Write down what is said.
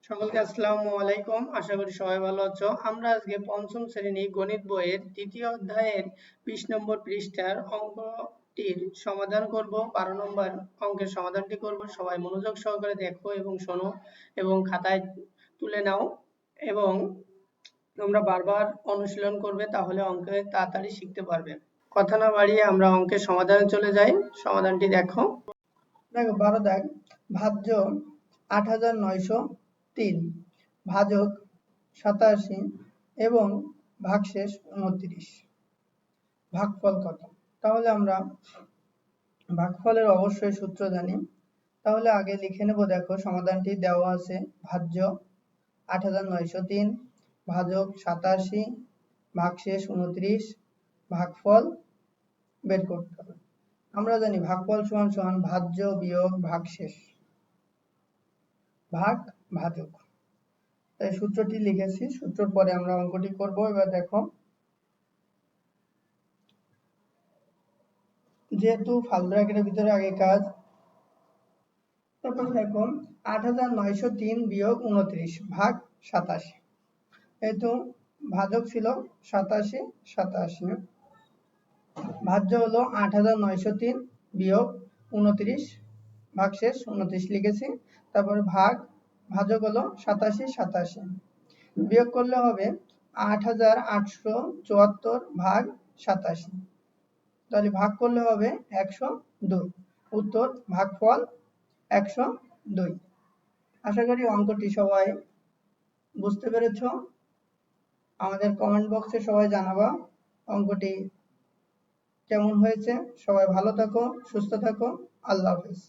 সকলকে আসসালামু আলাইকুম। আশা করি সবাই ভালো আছো। আমরা আজকে পঞ্চম শ্রেণী গণিত বইয়ের তৃতীয় অধ্যায়ের 20 নম্বর পৃষ্ঠার অঙ্কটির সমাধান করব। 12 নম্বর অঙ্কের সমাধানটি করব। সবাই মনোযোগ সহকারে দেখো এবং শোনো এবং খাতায় তুলে নাও এবং তোমরা বারবার অনুশীলন করবে, তাহলে অঙ্কে তাড়াতাড়ি শিখতে পারবে। কথা না বাড়িয়ে আমরা অঙ্কের সমাধানে চলে যাই। সমাধানটি দেখো। 12 দাগ, ভাজ্য ৮৯০৩ ভাজক ৮৭ এবং ভাগশেষ ২৯। ভাগফল কত? তাহলে আমরা ভাগফলের অবশ্যই সূত্র জানি। তাহলে আগে লিখে নেব। দেখো সমাধানটি দেওয়া আছে। ভাজ্য ৮৯০৩ ভাজক ৮৭ ভাগশেষ ২৯, ভাগফল বের করতে হবে। আমরা জানি ভাগফল সমান সমান ভাজ্য বিয়োগ ভাগশেষ ভাগ ভাজক। তাই সূত্রটি লিখেছি। সূত্রের পরে আমরা অঙ্কটি করব। এবার দেখো, যেহেতু ফার্স্ট ব্র্যাকেটের ভিতরে আগে কাজ, তারপর দেখো ৮৯০৩ বিয়োগ ২৯ ভাগ ৮৭। যেহেতু ভাজক ছিল ৮৭, ভাজ্য হলো ৮৯০৩ বিয়োগ ২৯ ভাগশেষ ২৯ লিখেছি। তারপর ভাজক হলো ৮৭ বিয়োগ করলে হবে ৮৮৭৪ ভাগ ৮৭। তাহলে ভাগ করলে হবে ১০২। উত্তর ভাগফল ১০২। আশা করি অঙ্কটি সবাই বুঝতে পেরেছ। আমাদের কমেন্ট বক্সে সবাই জানাবা অঙ্কটি কেমন হয়েছে। সবাই ভালো থাকো, সুস্থ থাকো। আল্লাহ হাফেজ।